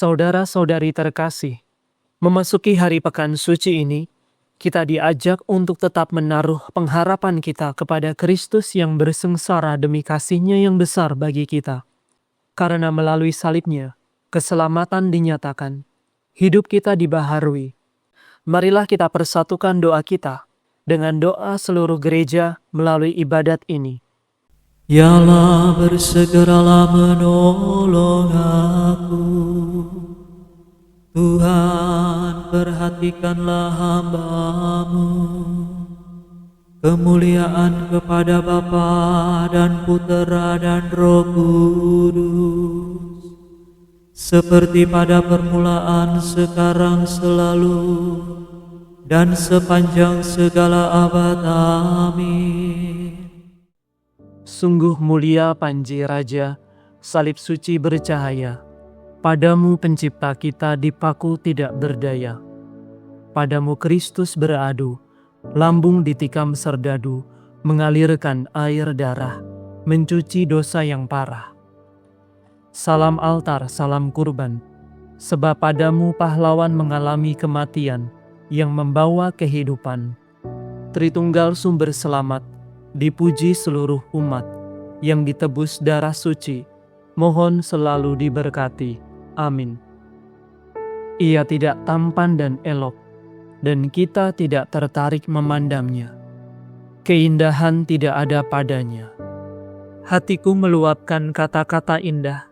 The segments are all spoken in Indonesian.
Saudara-saudari terkasih, memasuki hari pekan suci ini, kita diajak untuk tetap menaruh pengharapan kita kepada Kristus yang bersengsara demi kasih-Nya yang besar bagi kita. Karena melalui salib-Nya, keselamatan dinyatakan, hidup kita dibaharui. Marilah kita persatukan doa kita dengan doa seluruh gereja melalui ibadat ini. Ya Allah, bersegeralah menolong aku. Tuhan, perhatikanlah hamba-Mu. Kemuliaan kepada Bapa dan Putera dan Roh Kudus, seperti pada permulaan, sekarang, selalu, dan sepanjang segala abad. Amin. Sungguh mulia Panji Raja, salib suci bercahaya. Padamu pencipta kita dipaku tidak berdaya. Padamu Kristus beradu, lambung ditikam serdadu, mengalirkan air darah, mencuci dosa yang parah. Salam altar, salam kurban, sebab padamu pahlawan mengalami kematian yang membawa kehidupan. Tritunggal sumber selamat, dipuji seluruh umat yang ditebus darah suci, mohon selalu diberkati. Amin. Ia tidak tampan dan elok, dan kita tidak tertarik memandangnya. Keindahan tidak ada padanya. Hatiku meluapkan kata-kata indah.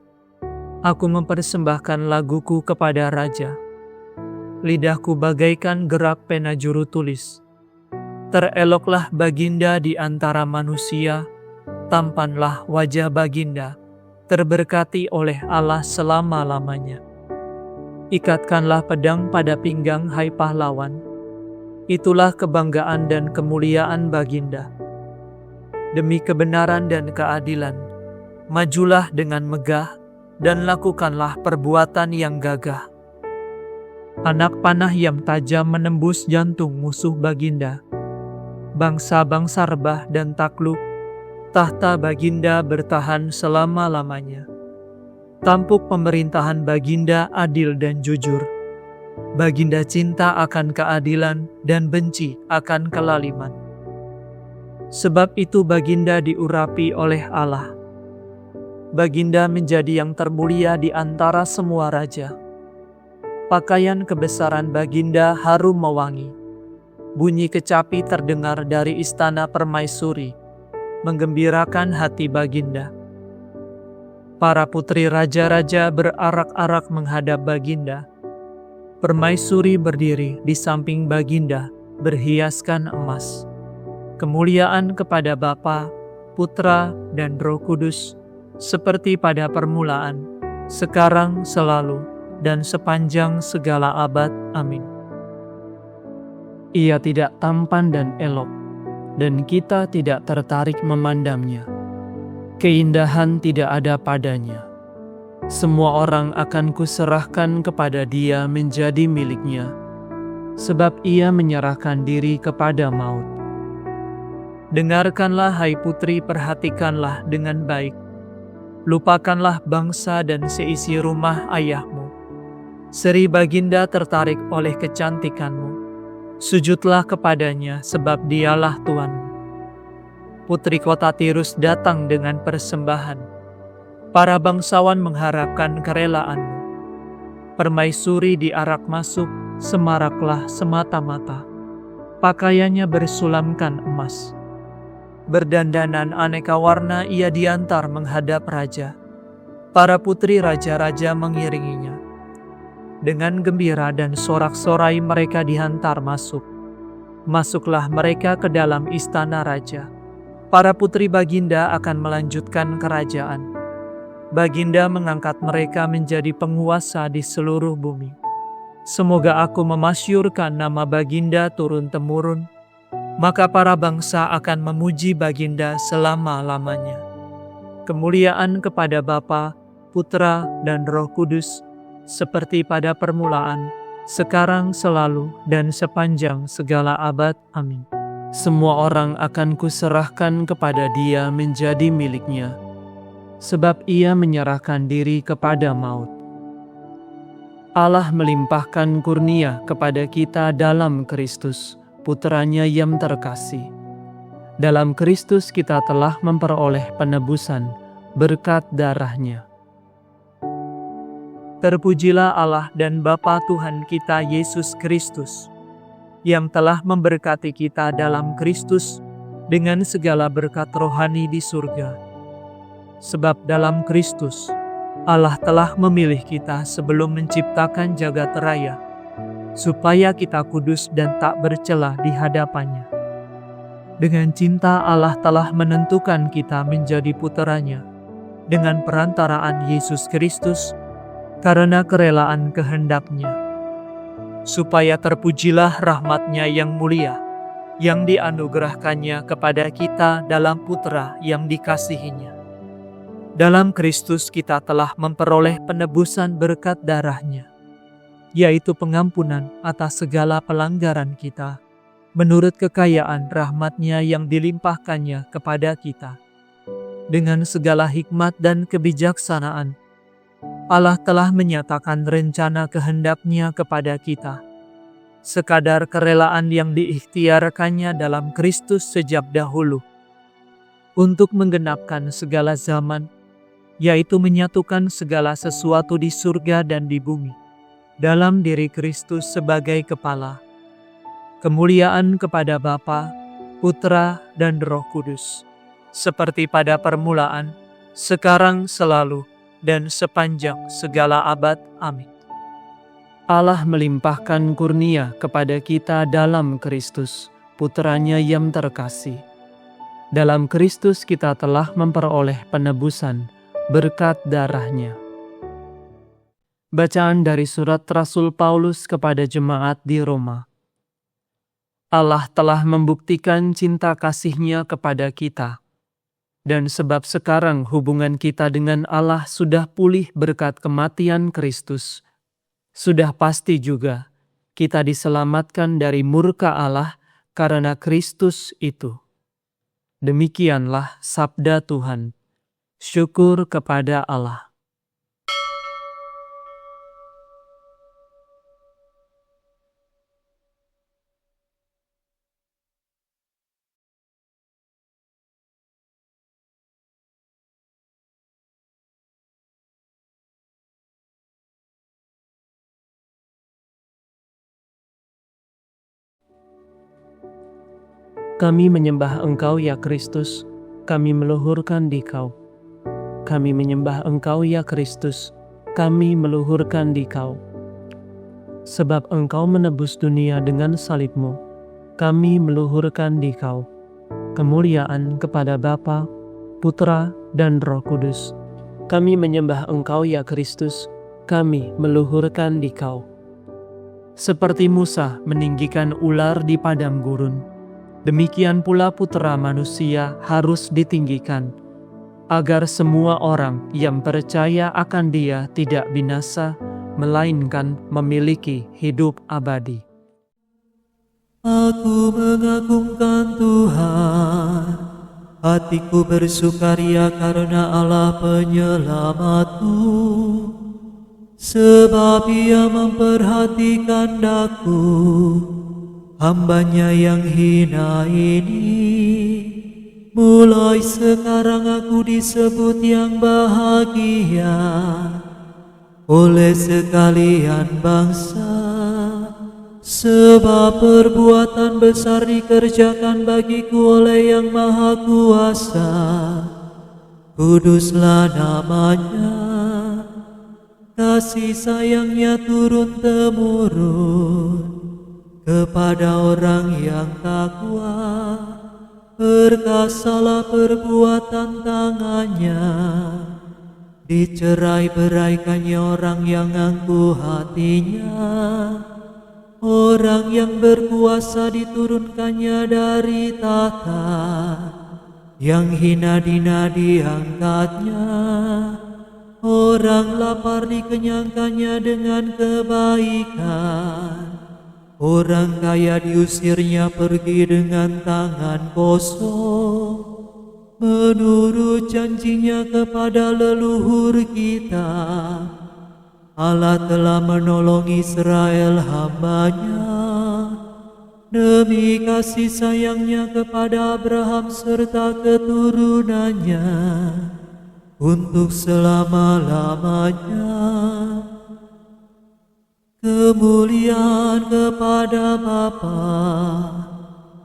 Aku mempersembahkan laguku kepada Raja. Lidahku bagaikan gerak pena juru tulis. Tereloklah Baginda di antara manusia, tampanlah wajah Baginda, terberkati oleh Allah selama-lamanya. Ikatkanlah pedang pada pinggang, hai pahlawan. Itulah kebanggaan dan kemuliaan Baginda. Demi kebenaran dan keadilan, majulah dengan megah dan lakukanlah perbuatan yang gagah. Anak panah yang tajam menembus jantung musuh Baginda. Bangsa-bangsa rebah dan takluk, tahta Baginda bertahan selama-lamanya. Tampuk pemerintahan Baginda adil dan jujur. Baginda cinta akan keadilan dan benci akan kelaliman. Sebab itu Baginda diurapi oleh Allah. Baginda menjadi yang termulia di antara semua raja. Pakaian kebesaran Baginda harum mewangi. Bunyi kecapi terdengar dari istana permaisuri, menggembirakan hati Baginda. Para putri raja-raja berarak-arak menghadap Baginda. Permaisuri berdiri di samping Baginda, berhiaskan emas. Kemuliaan kepada Bapa, Putra, dan Roh Kudus, seperti pada permulaan, sekarang, selalu, dan sepanjang segala abad. Amin. Ia tidak tampan dan elok, dan kita tidak tertarik memandangnya. Keindahan tidak ada padanya. Semua orang akan kuserahkan kepada Dia menjadi miliknya, sebab Ia menyerahkan diri kepada maut. Dengarkanlah, hai putri, perhatikanlah dengan baik. Lupakanlah bangsa dan seisi rumah ayahmu. Seri Baginda tertarik oleh kecantikanmu. Sujudlah kepadanya, sebab Dialah Tuhanmu. Putri kota Tirus datang dengan persembahan. Para bangsawan mengharapkan kerelaanmu. Permaisuri diarak masuk, semaraklah semata-mata. Pakaiannya bersulamkan emas. Berdandanan aneka warna ia diantar menghadap raja. Para putri raja-raja mengiringinya. Dengan gembira dan sorak-sorai mereka dihantar masuk. Masuklah mereka ke dalam istana raja. Para putri Baginda akan melanjutkan kerajaan. Baginda mengangkat mereka menjadi penguasa di seluruh bumi. Semoga aku memasyurkan nama Baginda turun-temurun, maka para bangsa akan memuji Baginda selama-lamanya. Kemuliaan kepada Bapa, Putra, dan Roh Kudus, seperti pada permulaan, sekarang, selalu, dan sepanjang segala abad. Amin. Semua orang akan kuserahkan kepada Dia menjadi miliknya, sebab Ia menyerahkan diri kepada maut. Allah melimpahkan kurnia kepada kita dalam Kristus, Putranya yang terkasih. Dalam Kristus kita telah memperoleh penebusan berkat darah-Nya. Terpujilah Allah dan Bapa Tuhan kita Yesus Kristus, yang telah memberkati kita dalam Kristus dengan segala berkat rohani di surga. Sebab dalam Kristus, Allah telah memilih kita sebelum menciptakan jagat raya, supaya kita kudus dan tak bercela di hadapan-Nya. Dengan cinta Allah telah menentukan kita menjadi puteranya, dengan perantaraan Yesus Kristus, karena kerelaan kehendak-Nya. Supaya terpujilah rahmat-Nya yang mulia, yang dianugerahkannya kepada kita dalam Putra yang dikasihi-Nya. Dalam Kristus kita telah memperoleh penebusan berkat darah-Nya, yaitu pengampunan atas segala pelanggaran kita, menurut kekayaan rahmat-Nya yang dilimpahkannya kepada kita. Dengan segala hikmat dan kebijaksanaan, Allah telah menyatakan rencana kehendak-Nya kepada kita, sekadar kerelaan yang diikhtiarkannya dalam Kristus sejak dahulu, untuk menggenapkan segala zaman, yaitu menyatukan segala sesuatu di surga dan di bumi, dalam diri Kristus sebagai kepala. Kemuliaan kepada Bapa, Putra, dan Roh Kudus, seperti pada permulaan, sekarang, selalu, dan sepanjang segala abad. Amin. Allah melimpahkan kurnia kepada kita dalam Kristus, Putranya yang terkasih. Dalam Kristus kita telah memperoleh penebusan berkat darah-Nya. Bacaan dari surat Rasul Paulus kepada jemaat di Roma. Allah telah membuktikan cinta kasih-Nya kepada kita, dan sebab sekarang hubungan kita dengan Allah sudah pulih berkat kematian Kristus, sudah pasti juga kita diselamatkan dari murka Allah karena Kristus itu. Demikianlah sabda Tuhan. Syukur kepada Allah. Kami menyembah Engkau ya Kristus, kami meluhurkan Dikau. Kami menyembah Engkau ya Kristus, kami meluhurkan Dikau. Sebab Engkau menebus dunia dengan salib-Mu, kami meluhurkan Dikau. Kemuliaan kepada Bapa, Putra, dan Roh Kudus. Kami menyembah Engkau ya Kristus, kami meluhurkan Dikau. Seperti Musa meninggikan ular di padang gurun, demikian pula Putra Manusia harus ditinggikan, agar semua orang yang percaya akan Dia tidak binasa, melainkan memiliki hidup abadi. Aku mengagungkan Tuhan, hatiku bersukaria karena Allah penyelamatku, sebab Ia memperhatikan daku, hamba-Nya yang hina ini. Mulai sekarang aku disebut yang bahagia oleh sekalian bangsa, sebab perbuatan besar dikerjakan bagiku oleh Yang Maha Kuasa. Kuduslah nama-Nya, kasih sayang-Nya turun-temurun kepada orang yang takwa. Perkasalah perbuatan tangan-Nya, dicerai-beraikannya orang yang angkuh hatinya. Orang yang berkuasa diturunkannya dari tahta, yang hina dina diangkatnya. Orang lapar dikenyangkannya dengan kebaikan. Orang kaya diusirnya pergi dengan tangan kosong, menurut janjinya kepada leluhur kita. Allah telah menolong Israel hamba-Nya demi kasih sayang-Nya kepada Abraham serta keturunannya untuk selama-lamanya. Kemuliaan kepada Bapa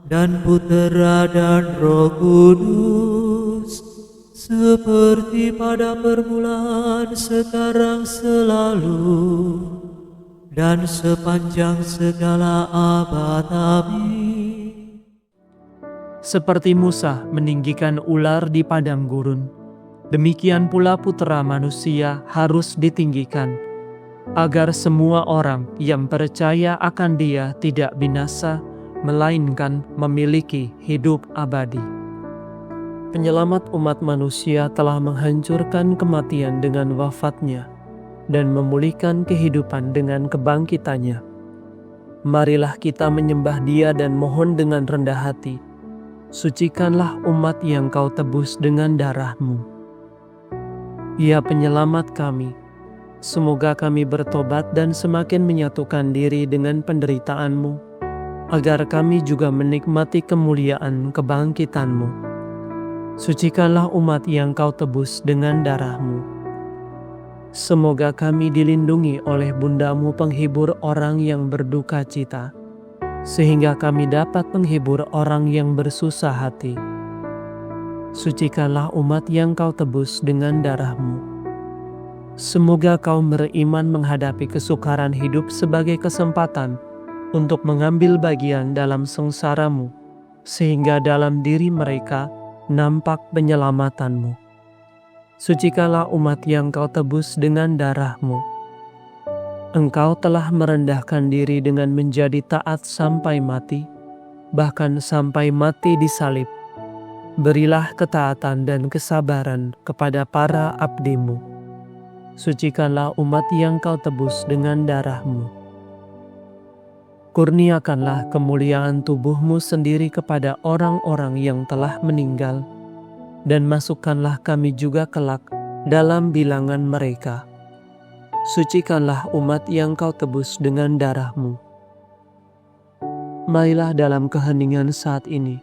dan Putera dan Roh Kudus, seperti pada permulaan, sekarang, selalu, dan sepanjang segala abad. Amin. Seperti Musa meninggikan ular di padang gurun, demikian pula Putera Manusia harus ditinggikan, agar semua orang yang percaya akan Dia tidak binasa, melainkan memiliki hidup abadi. Penyelamat umat manusia telah menghancurkan kematian dengan wafat-Nya dan memulihkan kehidupan dengan kebangkitannya. Marilah kita menyembah Dia dan mohon dengan rendah hati, sucikanlah umat yang Kau tebus dengan darah-Mu. Ya penyelamat kami, semoga kami bertobat dan semakin menyatukan diri dengan penderitaan-Mu, agar kami juga menikmati kemuliaan kebangkitan-Mu. Sucikanlah umat yang Kau tebus dengan darah-Mu. Semoga kami dilindungi oleh Bunda-Mu penghibur orang yang berduka cita, sehingga kami dapat menghibur orang yang bersusah hati. Sucikanlah umat yang Kau tebus dengan darah-Mu. Semoga kaum beriman menghadapi kesukaran hidup sebagai kesempatan untuk mengambil bagian dalam sengsara-Mu, sehingga dalam diri mereka nampak penyelamatan-Mu. Sucikanlah umat yang Kau tebus dengan darah-Mu. Engkau telah merendahkan diri dengan menjadi taat sampai mati, bahkan sampai mati di salib. Berilah ketaatan dan kesabaran kepada para abdi-Mu. Sucikanlah umat yang Kau tebus dengan darah-Mu. Kurniakanlah kemuliaan tubuh-Mu sendiri kepada orang-orang yang telah meninggal, dan masukkanlah kami juga kelak dalam bilangan mereka. Sucikanlah umat yang Kau tebus dengan darah-Mu. Marilah dalam keheningan saat ini,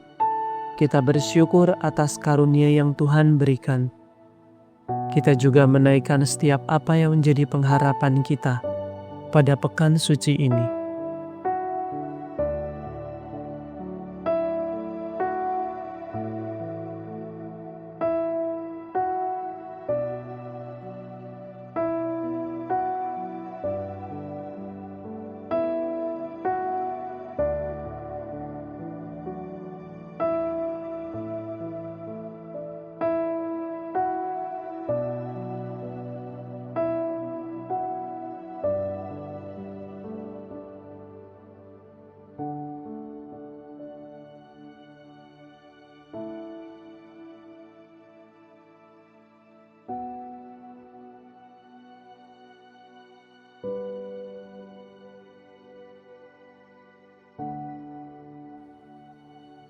kita bersyukur atas karunia yang Tuhan berikan. Kita juga menaikkan setiap apa yang menjadi pengharapan kita pada pekan suci ini.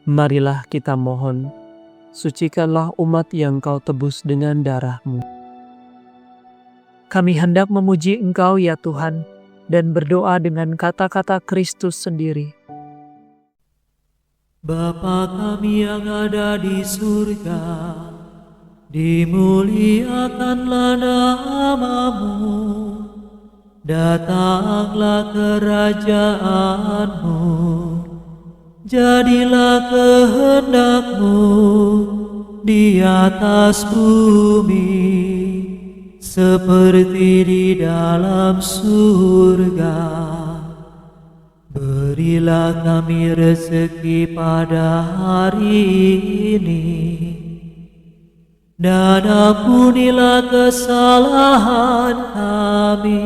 Marilah kita mohon, sucikanlah umat yang Kau tebus dengan darah-Mu. Kami hendak memuji Engkau ya Tuhan, dan berdoa dengan kata-kata Kristus sendiri. Bapa kami yang ada di surga, dimuliakanlah nama-Mu, datanglah kerajaan-Mu, jadilah kehendak-Mu di atas bumi, seperti di dalam surga. Berilah kami rezeki pada hari ini, dan ampunilah kesalahan kami,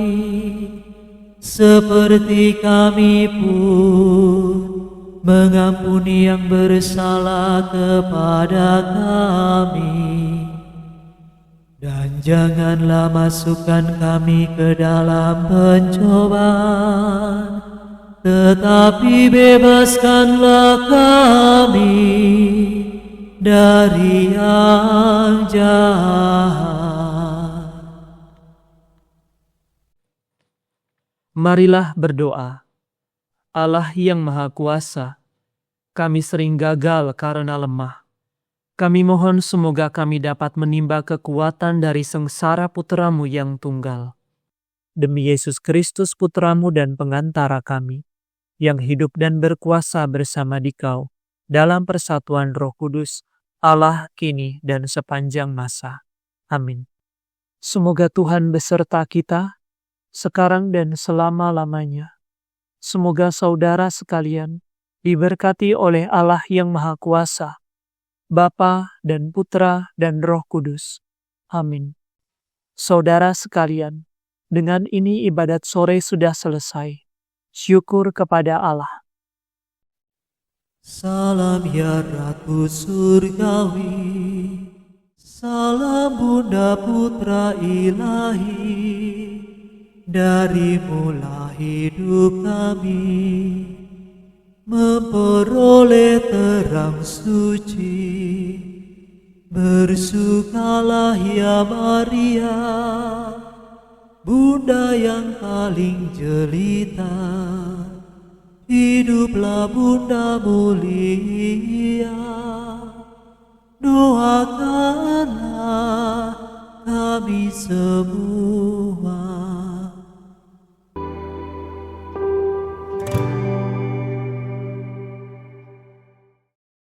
seperti kami pun mengampuni yang bersalah kepada kami. Dan janganlah masukkan kami ke dalam pencobaan, tetapi bebaskanlah kami dari yang jahat. Marilah berdoa. Allah yang Maha Kuasa, kami sering gagal karena lemah. Kami mohon semoga kami dapat menimba kekuatan dari sengsara Putra-Mu yang tunggal. Demi Yesus Kristus Putra-Mu dan pengantara kami, yang hidup dan berkuasa bersama Dikau, dalam persatuan Roh Kudus, Allah kini dan sepanjang masa. Amin. Semoga Tuhan beserta kita, sekarang dan selama-lamanya. Semoga saudara sekalian diberkati oleh Allah yang Maha Kuasa, Bapa dan Putra dan Roh Kudus. Amin. Saudara sekalian, dengan ini ibadat sore sudah selesai. Syukur kepada Allah. Salam ya Ratu Surgawi, salam Bunda Putra Ilahi, darimulah hidup kami, memperoleh terang suci. Bersukalah ya Maria, Bunda yang paling jelita. Hiduplah Bunda mulia, doakanlah kami semua.